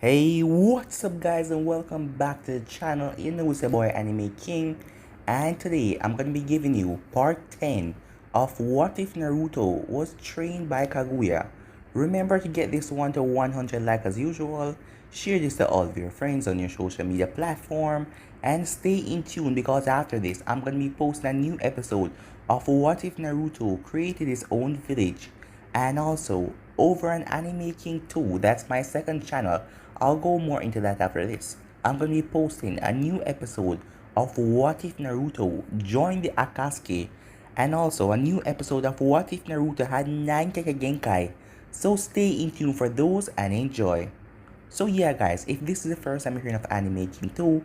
Hey, what's up guys and welcome back to the channel. You know it's your boy Anime King, and today I'm gonna be giving you part 10 of What If Naruto Was Trained by Kaguya. Remember to get this one to 100 like as usual, share this to all of your friends on your social media platform, and stay in tune because after this I'm gonna be posting a new episode of What If Naruto created his own village. And also, over on Anime King 2, that's my second channel, I'll go more into that after this. I'm going to be posting a new episode of What If Naruto joined the Akatsuki, and also a new episode of What If Naruto had 9 Genkai. So stay in tune for those and enjoy. So yeah guys, if this is the first time you're hearing of Anime King 2,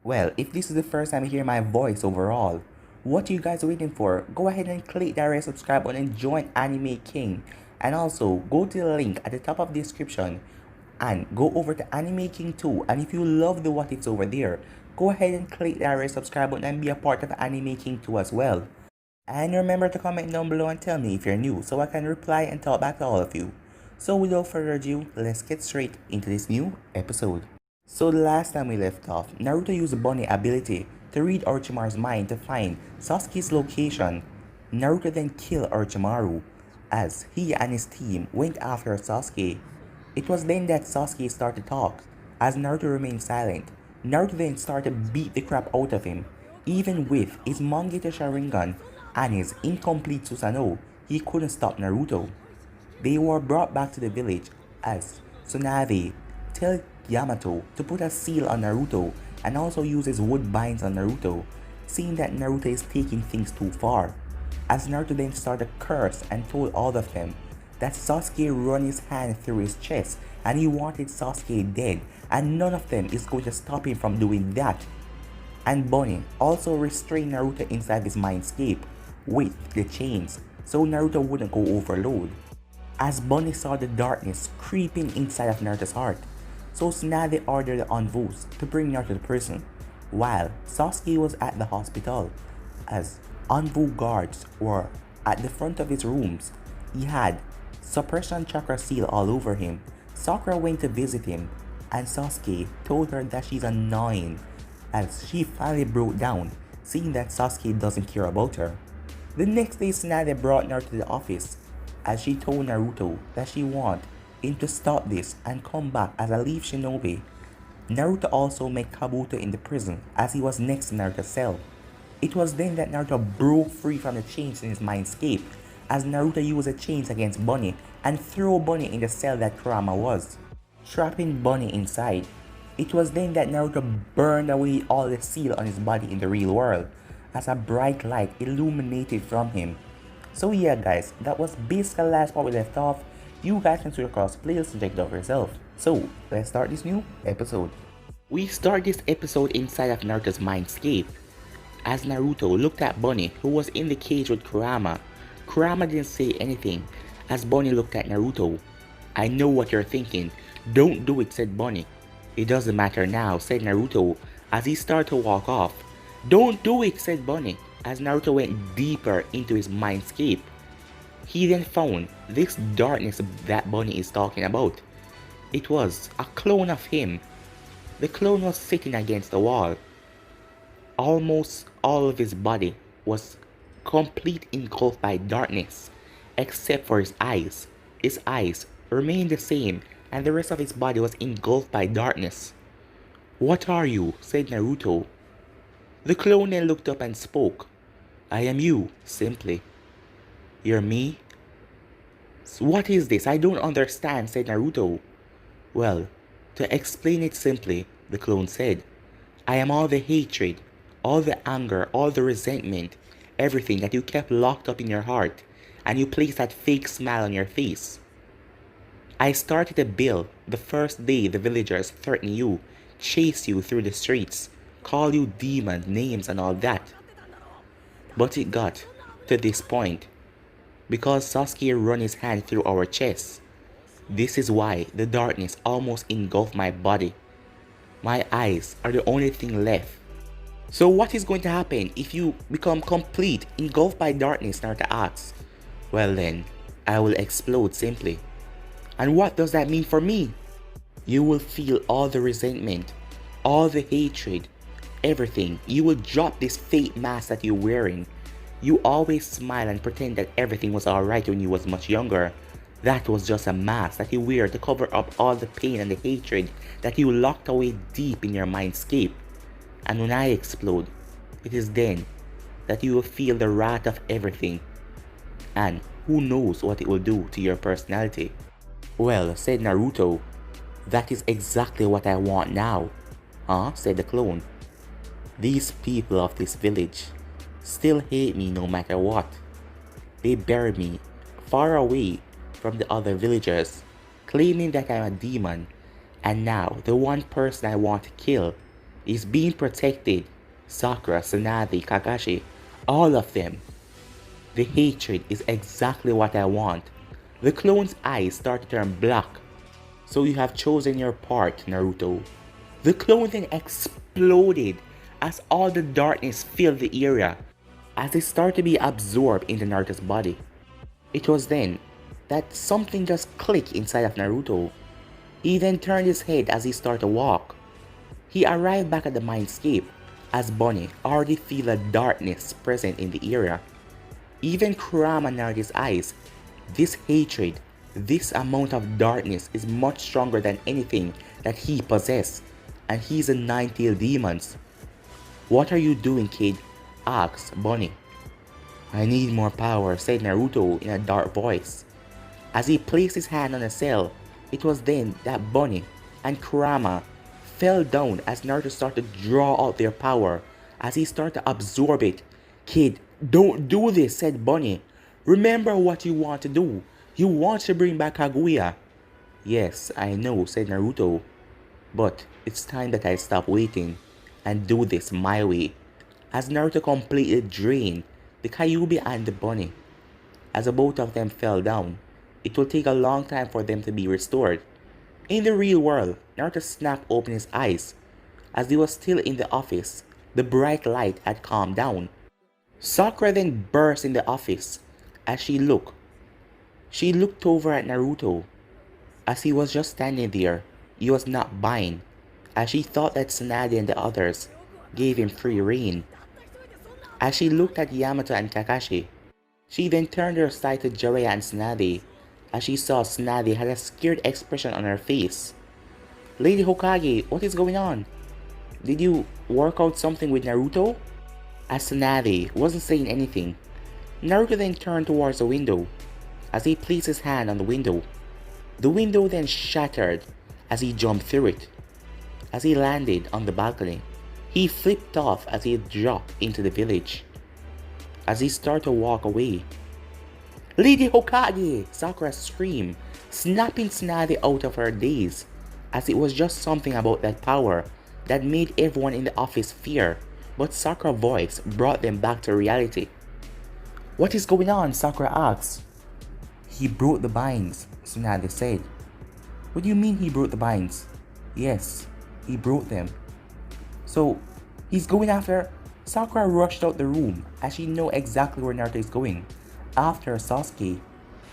well, if this is the first time you hear my voice overall, what are you guys waiting for? Go ahead and click that red subscribe button and join Anime King. And also, go to the link at the top of the description and go over to Anime King 2. And if you love the what ifs over there, go ahead and click that red subscribe button and be a part of Anime King 2 as well. And remember to comment down below and tell me if you're new so I can reply and talk back to all of you. So without further ado, let's get straight into this new episode. So the last time we left off, Naruto used Bonnie's ability to read Orochimaru's mind to find Sasuke's location. Naruto then killed Orochimaru as he and his team went after Sasuke. It was then that Sasuke started to talk. As Naruto remained silent, Naruto then started to beat the crap out of him. Even with his Mangekyo Sharingan and his incomplete Susanoo, he couldn't stop Naruto. They were brought back to the village as Tsunade tells Yamato to put a seal on Naruto and also uses wood binds on Naruto, seeing that Naruto is taking things too far. As Naruto then started to curse and told all of them that Sasuke run his hand through his chest and he wanted Sasuke dead, and none of them is going to stop him from doing that. And Bonnie also restrained Naruto inside his mindscape with the chains so Naruto wouldn't go overload. As Bonnie saw the darkness creeping inside of Naruto's heart, so Tsunade ordered the envoys to bring Naruto to prison, while Sasuke was at the hospital. As envoy guards were at the front of his rooms, he had suppression chakra seal all over him. Sakura went to visit him, and Sasuke told her that she's annoying, as she finally broke down, seeing that Sasuke doesn't care about her. The next day, Tsunade brought Naruto to the office, as she told Naruto that she wanted him to stop this and come back as a leaf shinobi. Naruto also met Kabuto in the prison as he was next to Naruto's cell. It was then that Naruto broke free from the chains in his mindscape, as Naruto used the chains against Bonnie and threw Bonnie in the cell that Kurama was, trapping Bonnie inside. It was then that Naruto burned away all the seal on his body in the real world, as a bright light illuminated from him. So yeah guys, that was basically the last part we left off. You guys can switch across playlist and check it out for yourself. So let's start this new episode. We start this episode inside of Naruto's mindscape, as Naruto looked at Bonnie, who was in the cage with Kurama. Kurama didn't say anything as Bonnie looked at Naruto. "I know what you're thinking. Don't do it," said Bonnie. "It doesn't matter now," said Naruto as he started to walk off. "Don't do it," said Bonnie as Naruto went deeper into his mindscape. He then found this darkness that Bonnie is talking about. It was a clone of him. The clone was sitting against the wall. Almost all of his body was complete engulfed by darkness, except for his eyes. His eyes remained the same and the rest of his body was engulfed by darkness. "What are you?" said Naruto. The clone then looked up and spoke. "I am you, simply." "You're me?" "What is this? I don't understand," said Naruto. "Well, to explain it simply," the clone said, "I am all the hatred, all the anger, all the resentment, everything that you kept locked up in your heart, and you placed that fake smile on your face. I started a bill the first day the villagers threatened you, chased you through the streets, called you demon names and all that. But it got to this point because Sasuke run his hand through our chests. This is why the darkness almost engulfed my body. My eyes are the only thing left." "So what is going to happen if you become complete, engulfed by darkness?" Naruto asks. "Well then, I will explode simply." "And what does that mean for me?" You will feel all the resentment, all the hatred, everything. You will drop this fake mask that you're wearing. You always smile and pretend that everything was alright when you was much younger. That was just a mask that you wear to cover up all the pain and the hatred that you locked away deep in your mindscape. And when I explode, it is then that you will feel the wrath of everything. And who knows what it will do to your personality. Well, said Naruto, that is exactly what I want now. Huh? Said the clone. These people of this village still hate me no matter what. They bury me far away from the other villagers, claiming that I'm a demon, and now the one person I want to kill is being protected. Sakura, Tsunade, Kakashi, all of them. The hatred is exactly what I want. The clone's eyes start to turn black. So you have chosen your part, Naruto. The clone then exploded as all the darkness filled the area, as it started to be absorbed into Naruto's body. It was then that something just clicked inside of Naruto. He then turned his head as he started to walk. He arrived back at the mindscape as Bonnie already feel the darkness present in the area. Even Kurama narrowed his eyes. This hatred, this amount of darkness is much stronger than anything that he possessed, and he's a nine-tailed demon. What are you doing, kid? Asked Bonnie. I need more power, said Naruto in a dark voice. As he placed his hand on a cell, it was then that Bonnie and Kurama fell down as Naruto started to draw out their power, as he started to absorb it. Kid, don't do this, said Bonnie. Remember what you want to do. You want to bring back Kaguya. Yes, I know, said Naruto. But it's time that I stop waiting and do this my way. As Naruto completely drained the Kyuubi and the Bonnie. As the both of them fell down, it will take a long time for them to be restored. In the real world, Naruto snapped open his eyes. As he was still in the office, the bright light had calmed down. Sakura then burst in the office. As she looked over at Naruto. As he was just standing there, he was not buying, as she thought that Tsunade and the others gave him free rein. As she looked at Yamato and Kakashi, she then turned her sight to Jiraiya and Tsunade, as she saw Tsunade had a scared expression on her face. Lady Hokage, what is going on? Did you work out something with Naruto? As Tsunade wasn't saying anything, Naruto then turned towards the window. As he placed his hand on the window, the window then shattered as he jumped through it. As he landed on the balcony, he flipped off as he dropped into the village. As he started to walk away, Lady Hokage! Sakura screamed, snapping Tsunade out of her daze, as it was just something about that power that made everyone in the office fear, but Sakura's voice brought them back to reality. What is going on? Sakura asked. He broke the binds, Tsunade said. What do you mean he broke the binds? Yes, he broke them. So, he's going after... Sakura rushed out the room as she knew exactly where Naruto is going. After Sasuke,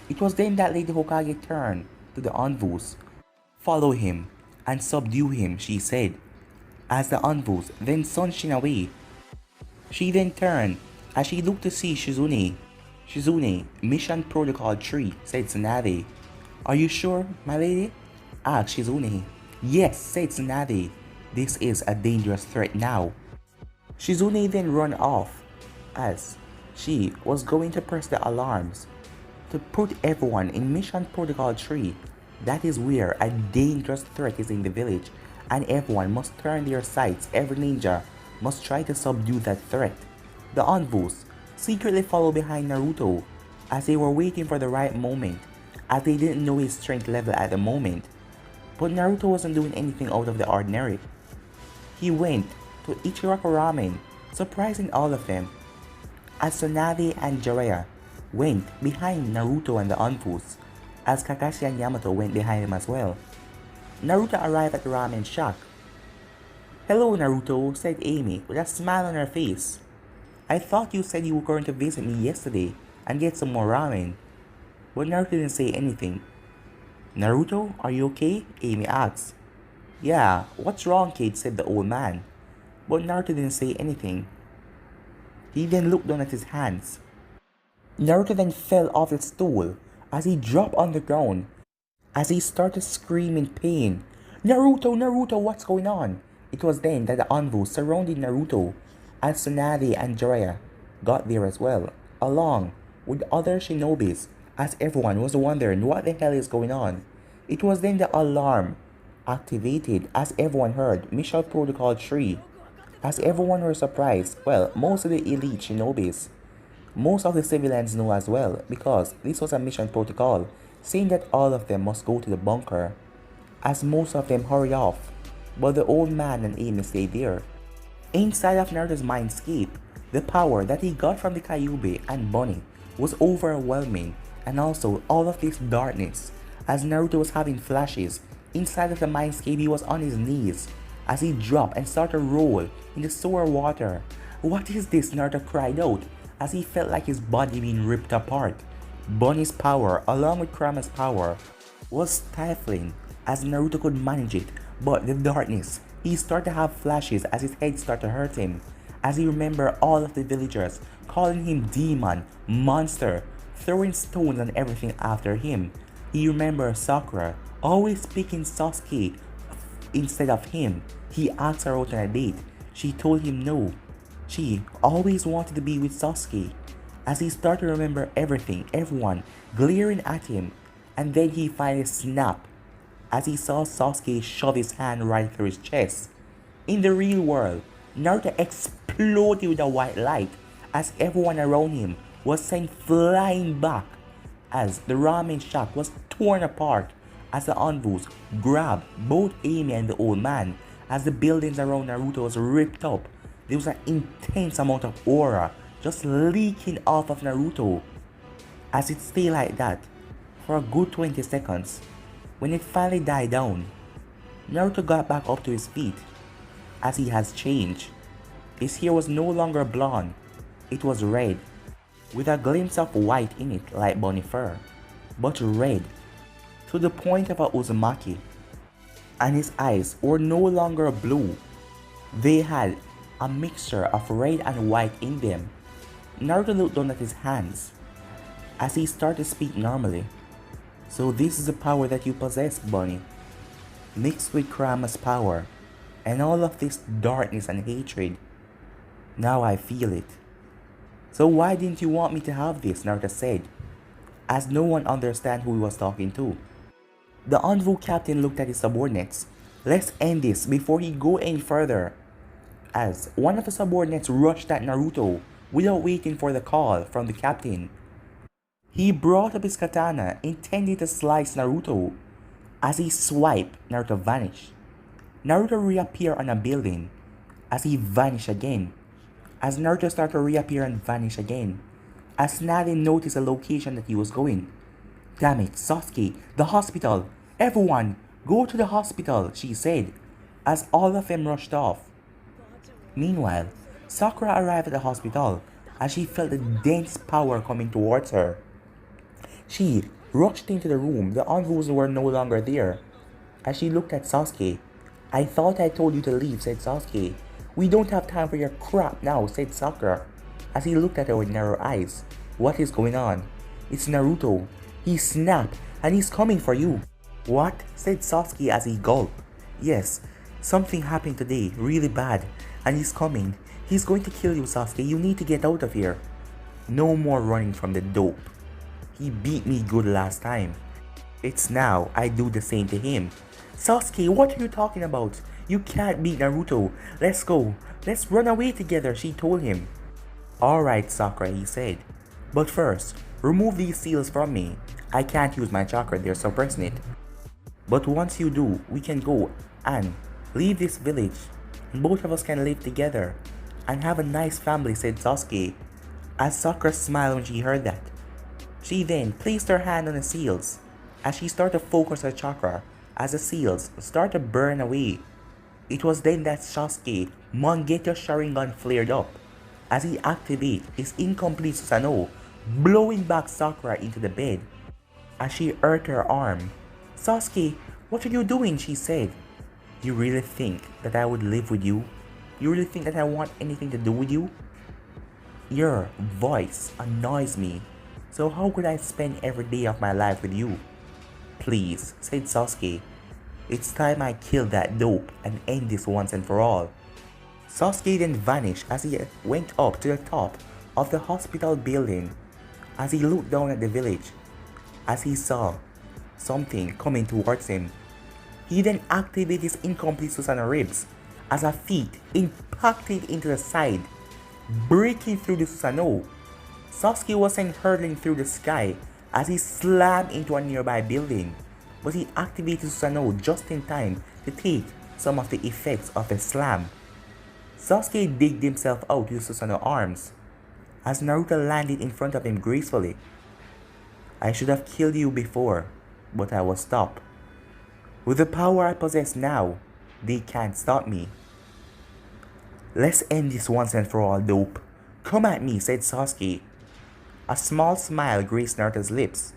it was then that Lady Hokage turned to the envoys. Follow him and subdue him, she said. As the envoys then sunshine away, she then turned as she looked to see Shizune. Shizune, Mission Protocol 3, said Tsunade. Are you sure, my lady? Asked Shizune. Yes, said Tsunade. This is a dangerous threat now. Shizune then ran off as she was going to press the alarms to put everyone in Mission Protocol 3. That is where a dangerous threat is in the village, and everyone must turn their sights. Every ninja must try to subdue that threat. The envoys secretly followed behind Naruto as they were waiting for the right moment, as they didn't know his strength level at the moment. But Naruto wasn't doing anything out of the ordinary. He went to Ichiraku Ramen, surprising all of them, as Tsunade and Jiraiya went behind Naruto and the envoys, as Kakashi and Yamato went behind him as well. Naruto arrived at the ramen shack. Hello, Naruto, said Amy with a smile on her face. I thought you said you were going to visit me yesterday and get some more ramen. But Naruto didn't say anything. Naruto, are you okay? Amy asked. Yeah, what's wrong, Kate? Said the old man. But Naruto didn't say anything. He then looked down at his hands. Naruto then fell off the stool as he dropped on the ground as he started screaming in pain. Naruto, Naruto, what's going on? It was then that the envoy surrounding Naruto and Tsunade and Jiraiya got there as well, along with other shinobis, as everyone was wondering what the hell is going on. It was then the alarm activated as everyone heard Mission Protocol 3. As everyone were surprised, well, most of the elite shinobis, most of the civilians knew as well, because this was a mission protocol saying that all of them must go to the bunker, as most of them hurried off, but the old man and Amy stayed there. Inside of Naruto's mindscape, the power that he got from the Kyuubi and Bunny was overwhelming, and also all of this darkness. As Naruto was having flashes, inside of the mindscape he was on his knees, as he dropped and started to roll in the sewer water. What is this? Naruto cried out, as he felt like his body being ripped apart. Bunny's power, along with Kurama's power, was stifling, as Naruto could manage it, but the darkness, he started to have flashes as his head started to hurt him, as he remembered all of the villagers calling him demon, monster, throwing stones and everything after him. He remembered Sakura always picking Sasuke instead of him. He asked her out on a date. She told him no. She always wanted to be with Sasuke. As he started to remember everything, everyone glaring at him, and then he finally snapped as he saw Sasuke shove his hand right through his chest. In the real world, Naruto exploded with a white light as everyone around him was sent flying back, as the ramen shack was torn apart as the envoys grabbed both Amy and the old man, as the buildings around Naruto was ripped up. There was an intense amount of aura just leaking off of Naruto, as it stayed like that for a good 20 seconds. When it finally died down, Naruto got back up to his feet, as he has changed. His hair was no longer blonde, it was red, with a glimpse of white in it like bunny fur, but red, to the point of a Uzumaki. And his eyes were no longer blue, they had a mixture of red and white in them. Naruto looked down at his hands, as he started to speak normally. So this is the power that you possess, Bunny, mixed with Kurama's power, and all of this darkness and hatred. Now I feel it. So why didn't you want me to have this? Naruto said, as no one understood who he was talking to. The envoy captain looked at his subordinates. Let's end this before he go any further. As one of the subordinates rushed at Naruto without waiting for the call from the captain. He brought up his katana, intending to slice Naruto. As he swiped, Naruto vanished. Naruto reappeared on a building, as he vanished again. As Naruto started to reappear and vanish again, as Tsunade noticed the location that he was going. Damn it, Sasuke, the hospital! Everyone, go to the hospital, she said, as all of them rushed off. Meanwhile, Sakura arrived at the hospital, as she felt the dense power coming towards her. She rushed into the room. The envoys were no longer there. As she looked at Sasuke, I thought I told you to leave, said Sasuke. We don't have time for your crap now, said Sakura, as he looked at her with narrow eyes. What is going on? It's Naruto. He snapped, and he's coming for you. What? Said Sasuke as he gulped. Yes, something happened today, really bad, and he's coming. He's going to kill you, Sasuke. You need to get out of here. No more running from the dope. He beat me good last time. It's now I do the same to him. Sasuke, what are you talking about? You can't beat Naruto. Let's go. Let's run away together, she told him. Alright, Sakura, he said. But first, remove these seals from me. I can't use my chakra, they're suppressing it. But once you do, we can go and leave this village. And both of us can live together and have a nice family, said Sasuke, as Sakura smiled when she heard that. She then placed her hand on the seals, as she started to focus her chakra, as the seals started to burn away. It was then that Sasuke Mangeto Sharingan flared up, as he activated his incomplete Susanoo, blowing back Sakura into the bed. As she hurt her arm, Sasuke, what are you doing? She said. You really think that I would live with you? You really think that I want anything to do with you? Your voice annoys me. So how could I spend every day of my life with you? Please, said Sasuke. It's time I kill that dope and end this once and for all. Sasuke then vanished as he went up to the top of the hospital building. As he looked down at the village, as he saw something coming towards him, he then activated his incomplete Susanoo ribs as a feet impacted into the side, breaking through the Susanoo. Sasuke was sent hurtling through the sky as he slammed into a nearby building, but he activated Susanoo just in time to take some of the effects of the slam. Sasuke digged himself out with Susanoo arms as Naruto landed in front of him gracefully. I should have killed you before, but I was stopped. With the power I possess now, they can't stop me. Let's end this once and for all, dope. Come at me, said Sasuke. A small smile graced Naruto's lips.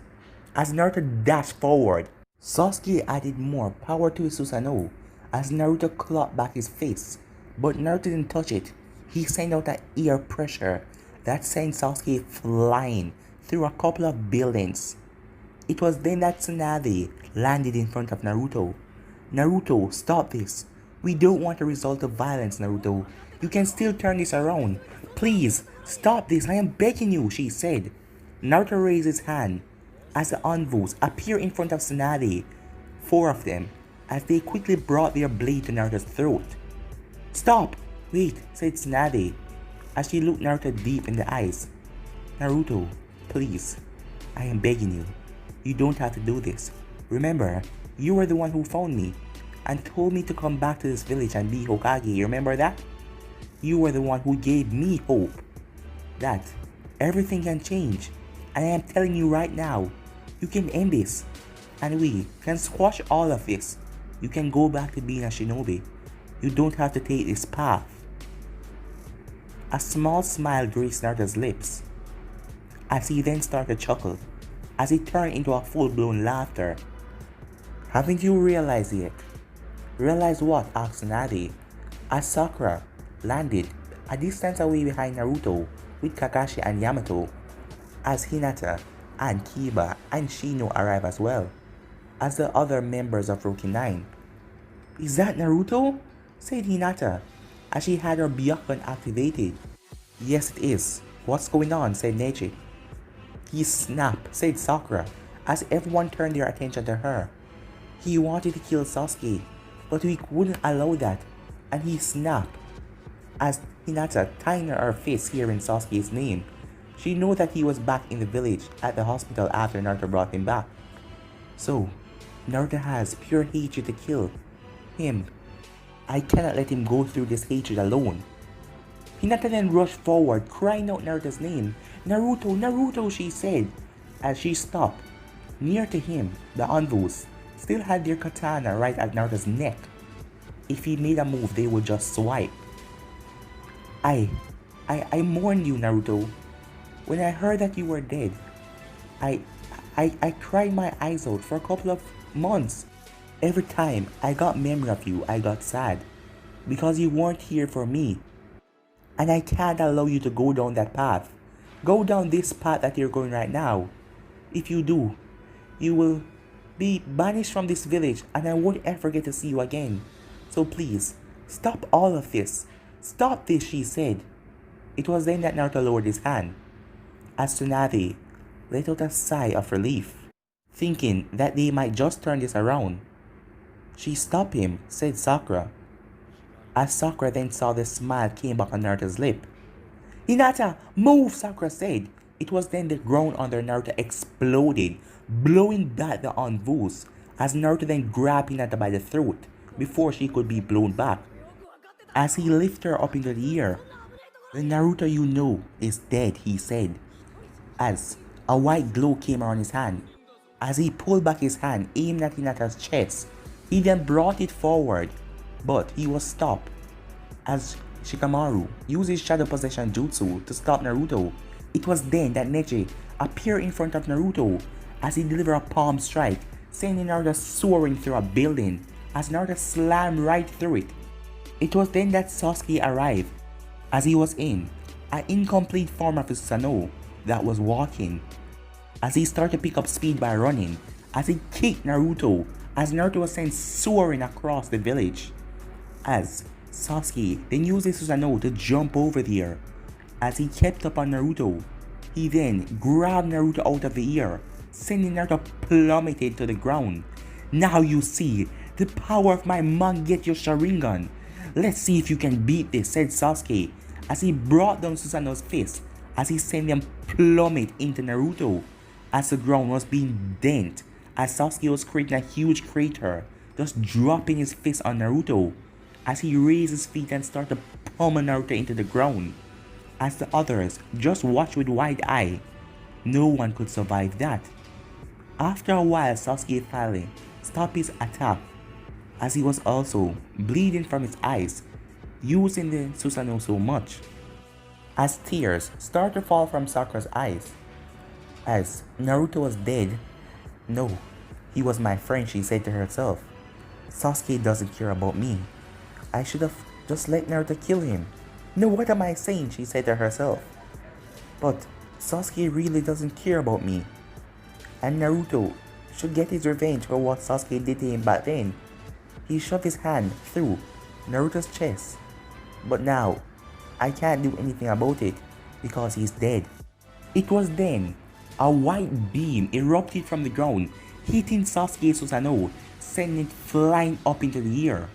As Naruto dashed forward, Sasuke added more power to his Susanoo as Naruto clapped back his fist, but Naruto didn't touch it. He sent out an air pressure that sent Sasuke flying through a couple of buildings. It was then that Tsunade landed in front of Naruto. Naruto, stop this. We don't want a result of violence, Naruto. You can still turn this around. Please, stop this, I am begging you, she said. Naruto raised his hand as the Anvus appeared in front of Tsunade, 4 of them, as they quickly brought their blade to Naruto's throat. Stop! Wait, said Tsunade, as she looked Naruto deep in the eyes. Naruto, please, I am begging you. You don't have to do this. Remember, you were the one who found me and told me to come back to this village and be Hokage. Remember that? You were the one who gave me hope that everything can change. And I am telling you right now, you can end this. And we can squash all of this. You can go back to being a shinobi. You don't have to take this path. A small smile graced Naruto's lips, as he then started to chuckle, as he turned into a full-blown laughter. Haven't you realized yet? Realize what? Asked Tsunade, as Sakura landed a distance away behind Naruto with Kakashi and Yamato, as Hinata and Kiba and Shino arrive as well, as the other members of Rookie 9. Is that Naruto? Said Hinata, as she had her Byakugan activated. Yes, it is. What's going on? Said Neji. He snapped, said Sakura, as everyone turned their attention to her. He wanted to kill Sasuke, but we wouldn't allow that, and he snapped. As Hinata tying her face hearing Sasuke's name, she knew that he was back in the village at the hospital after Naruto brought him back. So, Naruto has pure hatred to kill him. I cannot let him go through this hatred alone. Hinata then rushed forward, crying out Naruto's name. Naruto, Naruto, she said, as she stopped. Near to him, the Anvus still had their katana right at Naruto's neck. If he made a move, they would just swipe. I mourned you, Naruto. When I heard that you were dead, I cried my eyes out for a couple of months. Every time I got memory of you, I got sad, because you weren't here for me. And I can't allow you to go down that path. Go down this path that you're going right now. If you do, you will be banished from this village and I won't ever get to see you again. So please, stop all of this. Stop this, she said. It was then that Naruto lowered his hand, as Tsunade let out a sigh of relief, thinking that they might just turn this around. She stopped him, said Sakura, as Sakura then saw the smile came back on Naruto's lip. Hinata, move, Sakura said. It was then the ground under Naruto exploded, blowing back the Anvus, as Naruto then grabbed Hinata by the throat before she could be blown back. As he lifted her up into the air, the Naruto you know is dead, he said, as a white glow came around his hand. As he pulled back his hand, aimed at Hinata's chest, he then brought it forward, but he was stopped, as Shikamaru used his Shadow Possession Jutsu to stop Naruto. It was then that Neji appeared in front of Naruto as he delivered a palm strike, sending Naruto soaring through a building. as Naruto slammed right through it. It was then that Sasuke arrived, as he was in an incomplete form of his Susanoo that was walking, as he started to pick up speed by running, as he kicked Naruto, as Naruto was sent soaring across the village, as Sasuke then used his Susanoo to jump over the air. As he kept up on Naruto, he then grabbed Naruto out of the air, sending Naruto plummeted to the ground. Now you see the power of my Mangekyou Sharingan. Let's see if you can beat this, said Sasuke, as he brought down Susanoo's fist, as he sent them plummet into Naruto, as the ground was being dent, as Sasuke was creating a huge crater, just dropping his fist on Naruto, as he raised his feet and started to pummel Naruto into the ground. As the others just watched with wide eye, no one could survive that. After a while, Sasuke finally stopped his attack, as he was also bleeding from his eyes, using the Susanoo so much. As tears started to fall from Sakura's eyes, as Naruto was dead. No, he was my friend, she said to herself. Sasuke doesn't care about me. I should have just let Naruto kill him. No, what am I saying, she said to herself. But Sasuke really doesn't care about me. And Naruto should get his revenge for what Sasuke did to him back then. He shoved his hand through Naruto's chest. But now, I can't do anything about it because he's dead. It was then a white beam erupted from the ground, hitting Sasuke's Susanoo, sending it flying up into the air.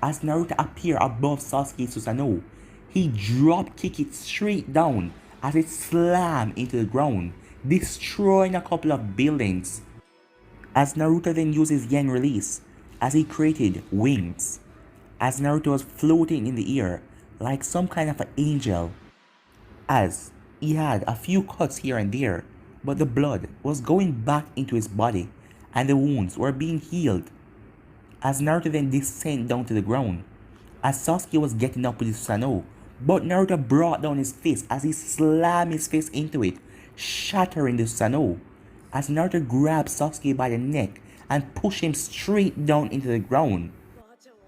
As Naruto appeared above Sasuke's Susanoo, he drop kicked it straight down as it slammed into the ground, destroying a couple of buildings. As Naruto then used his Yang release, as he created wings, as Naruto was floating in the air like some kind of an angel, as he had a few cuts here and there, but the blood was going back into his body and the wounds were being healed. As Naruto then descended down to the ground, as Sasuke was getting up with his Susanoo, but Naruto brought down his fist as he slammed his fist into it, shattering the Susanoo. As Naruto grabbed Sasuke by the neck and pushed him straight down into the ground.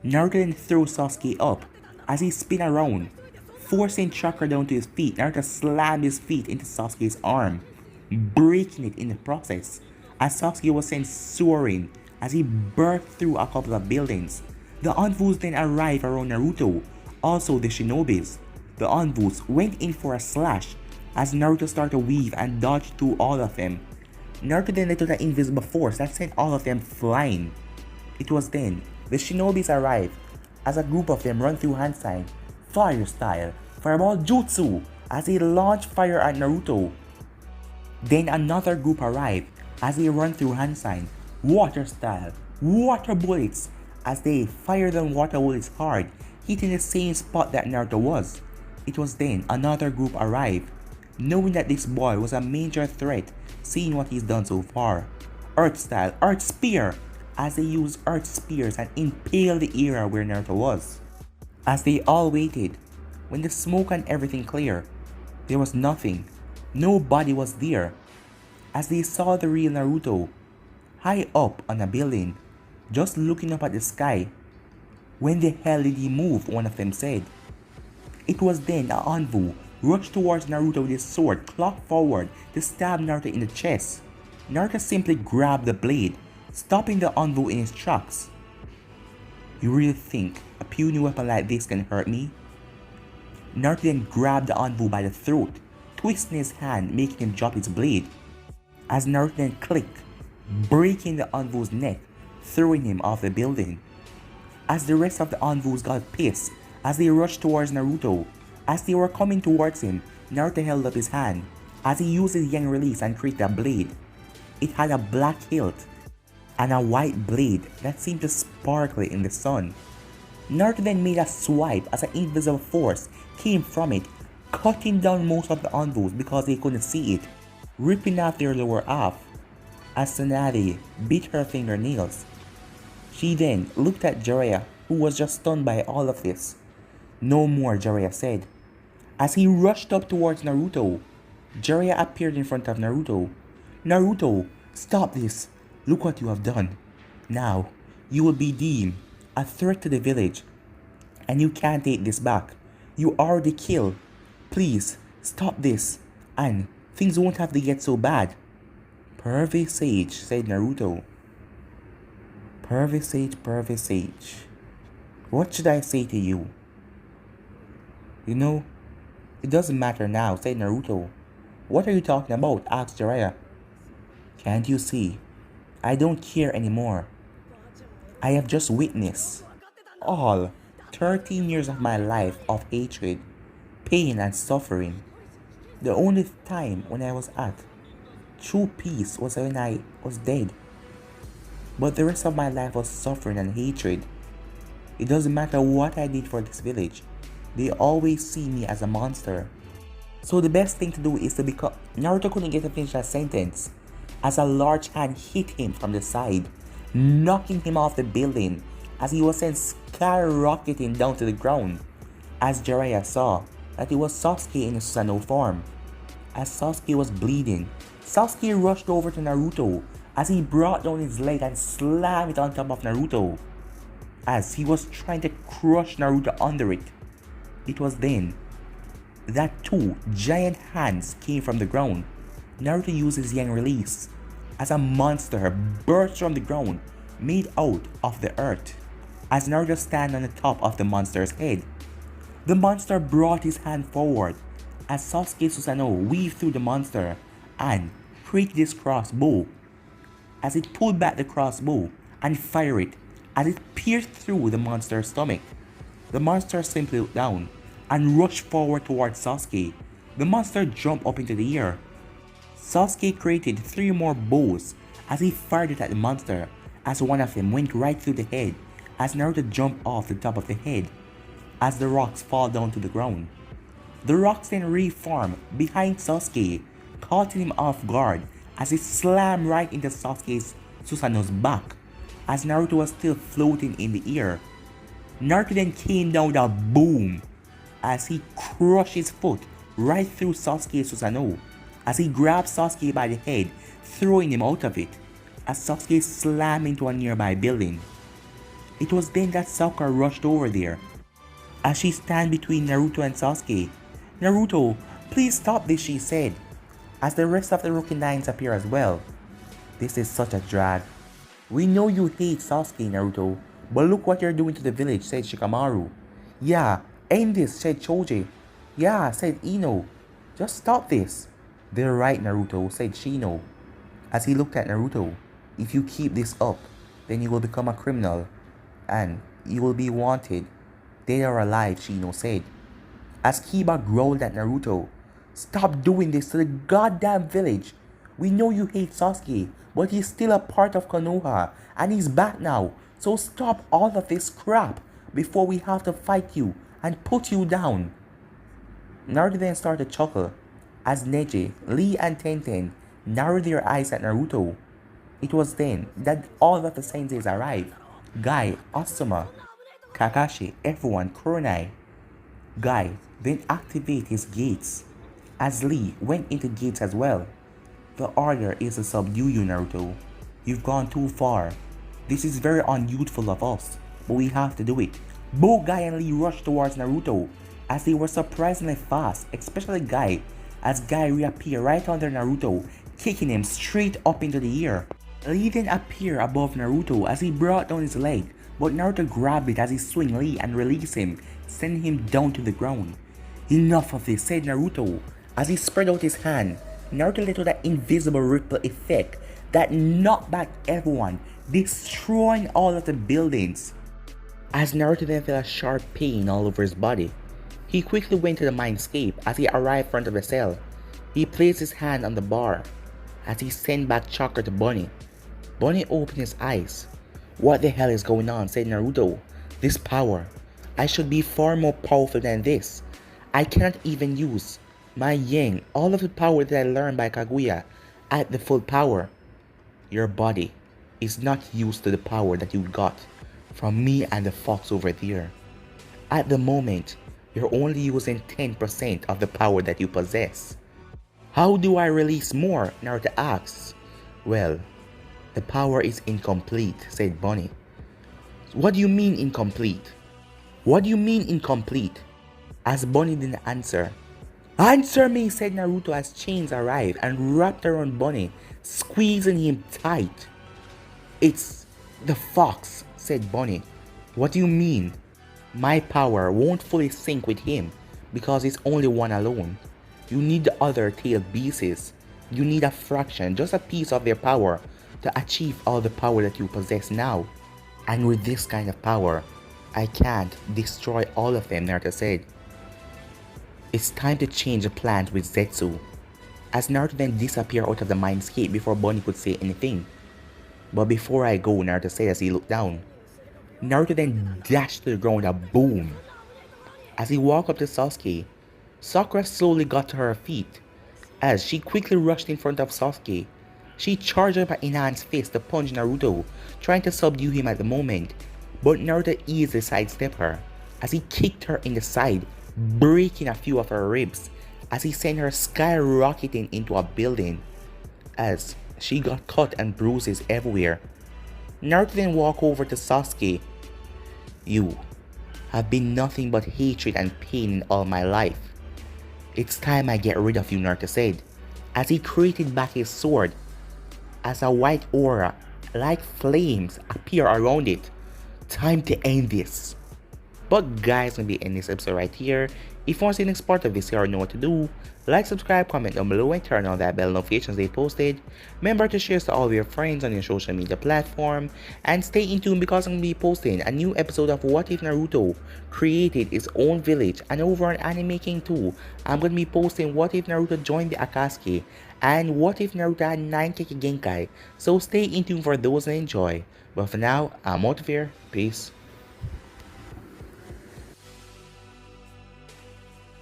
Naruto then threw Sasuke up as he spun around, forcing Chakra down to his feet. Naruto slammed his feet into Sasuke's arm, breaking it in the process, as Sasuke was sent soaring as he burst through a couple of buildings. The Anvus then arrived around Naruto, also the Shinobis. The Anvus went in for a slash as Naruto started to weave and dodge through all of them. Naruto then let out an invisible force that sent all of them flying. It was then the Shinobis arrived as a group of them run through hand sign, fire style, fireball jutsu as they launch fire at Naruto. Then another group arrived as they run through hand sign, water style, water bullets as they fired on water bullets hard, hitting the same spot that Naruto was. It was then another group arrived, knowing that this boy was a major threat, seeing what he's done so far. Earth style, earth spear, as they used earth spears and impaled the area where Naruto was. As they all waited, when the smoke and everything cleared, there was nothing. Nobody was there. As they saw the real Naruto, high up on a building, just looking up at the sky. When the hell did he move? One of them said. It was then a Anvu rushed towards Naruto with his sword clocked forward to stab Naruto in the chest. Naruto simply grabbed the blade, stopping the Anvu in his tracks. You really think a puny weapon like this can hurt me? Naruto then grabbed the Anvu by the throat, twisting his hand, making him drop his blade. As Naruto then clicked, breaking the Anvu's neck, throwing him off the building. As the rest of the Anvus got pissed as they rushed towards Naruto. As they were coming towards him, Naruto held up his hand as he used his Yang release and created a blade. It had a black hilt and a white blade that seemed to sparkle in the sun. Naruto then made a swipe as an invisible force came from it, cutting down most of the Anvus because they couldn't see it, ripping off their lower half. As Tsunade bit her fingernails, she then looked at Jiraiya, who was just stunned by all of this. No more, Jiraiya said. As he rushed up towards Naruto, Jiraiya appeared in front of Naruto. Naruto, stop this. Look what you have done. Now, you will be deemed a threat to the village, and you can't take this back. You already killed. Please, stop this, and things won't have to get so bad. Perfect sage, said Naruto. Perfect sage, perfect sage. What should I say to you? You know, it doesn't matter now, said Naruto. What are you talking about? Asked Jiraiya. Can't you see? I don't care anymore. I have just witnessed all 13 years of my life of hatred, pain, and suffering. The only time when I was at true peace was when I was dead. But the rest of my life was suffering and hatred. It doesn't matter what I did for this village. They always see me as a monster. So the best thing to do is to become... Naruto couldn't get to finish that sentence as a large hand hit him from the side, knocking him off the building as he was sent skyrocketing down to the ground. As Jiraiya saw that it was Sasuke in his Susanoo form. As Sasuke was bleeding, Sasuke rushed over to Naruto as he brought down his leg and slammed it on top of Naruto as he was trying to crush Naruto under it. It was then that two giant hands came from the ground. Naruto used his yang release as a monster burst from the ground made out of the earth. As Naruto stand on the top of the monster's head, the monster brought his hand forward as Sasuke Susanoo weaved through the monster and created his crossbow. As it pulled back the crossbow and fired it as it pierced through the monster's stomach. The monster simply looked down and rushed forward towards Sasuke. The monster jumped up into the air. Sasuke created 3 more bows as he fired it at the monster, as one of them went right through the head as Naruto jumped off the top of the head as the rocks fall down to the ground. The rocks then reform behind Sasuke, caught him off guard as it slammed right into Sasuke's Susanoo's back as Naruto was still floating in the air. Naruto then came down with a boom as he crushed his foot right through Sasuke Susanoo as he grabbed Sasuke by the head, throwing him out of it as Sasuke slammed into a nearby building. It was then that Sakura rushed over there as she stand between Naruto and Sasuke. Naruto, please stop this, she said, as the rest of the Rookie Nines appear as well. This is such a drag. We know you hate Sasuke, Naruto, but look what you're doing to the village, said Shikamaru. Yeah, end this, said Choji. Yeah, said Ino. Just stop this. They're right, Naruto, said Shino, as he looked at Naruto. If you keep this up, then you will become a criminal, and you will be wanted, dead or alive, Shino said. As Kiba growled at Naruto, stop doing this to the goddamn village. We know you hate Sasuke, but he's still a part of Konoha, and he's back now, so stop all of this crap before we have to fight you and put you down. Naruto then started to chuckle as Neji, Lee, and Tenten narrowed their eyes at Naruto. It was then that all of the senseis arrived. Guy, Asuma, Kakashi, everyone, Kurenai. Guy then activated his gates as Lee went into gates as well. The order is to subdue you, Naruto. You've gone too far. This is very unyouthful of us, but we have to do it. Both Guy and Lee rushed towards Naruto as they were surprisingly fast, especially Guy, as Guy reappeared right under Naruto, kicking him straight up into the air. Lee then appeared above Naruto as he brought down his leg, but Naruto grabbed it as he swung Lee and released him, sending him down to the ground. Enough of this, said Naruto, as he spread out his hand. Naruto let out that invisible ripple effect that knocked back everyone, destroying all of the buildings. As Naruto then felt a sharp pain all over his body, he quickly went to the mindscape as he arrived in front of the cell. He placed his hand on the bar as he sent back chakra to Bunny. Bunny opened his eyes. What the hell is going on, said Naruto. This power. I should be far more powerful than this. I cannot even use my yang, all of the power that I learned by Kaguya, at the full power. Your body is not used to the power that you got from me and the fox over there. At the moment, you're only using 10% of the power that you possess. How do I release more? Naruto asks. Well, the power is incomplete, said Bunny. What do you mean incomplete? What do you mean incomplete? As Bonnie didn't answer. Answer me, said Naruto as chains arrived and wrapped around Bonnie, squeezing him tight. It's the fox, said Bonnie. What do you mean? My power won't fully sync with him because it's only one alone. You need the other tailed beasts. You need a fraction, just a piece of their power to achieve all the power that you possess now. And with this kind of power, I can't destroy all of them, Naruto said. It's time to change the plans with Zetsu. As Naruto then disappeared out of the mindscape before Bonnie could say anything. But before I go, Naruto said as he looked down. Naruto then dashed to the ground a boom. As he walked up to Sasuke, Sakura slowly got to her feet. As she quickly rushed in front of Sasuke, she charged up her enhanced fist to punch Naruto, trying to subdue him at the moment. But Naruto easily sidestepped her as he kicked her in the side, breaking a few of her ribs as he sent her skyrocketing into a building. As she got cut and bruises everywhere, Naruto then walked over to Sasuke. You have been nothing but hatred and pain in all my life. It's time I get rid of you, Naruto said, as he created back his sword as a white aura like flames appear around it. Time to end this. But guys, I'm going to end this episode right here. If you want to see the next part of this, you already know what to do. Like, subscribe, comment down below, and turn on that bell notifications they posted. Remember to share to all of your friends on your social media platform. And stay in tune because I'm going to be posting a new episode of What If Naruto created his own village. And over on Anime King 2, I'm going to be posting What If Naruto joined the Akatsuki. And What If Naruto had 9 Kekkei Genkai. So stay in tune for those and enjoy. But for now, I'm out of here. Peace.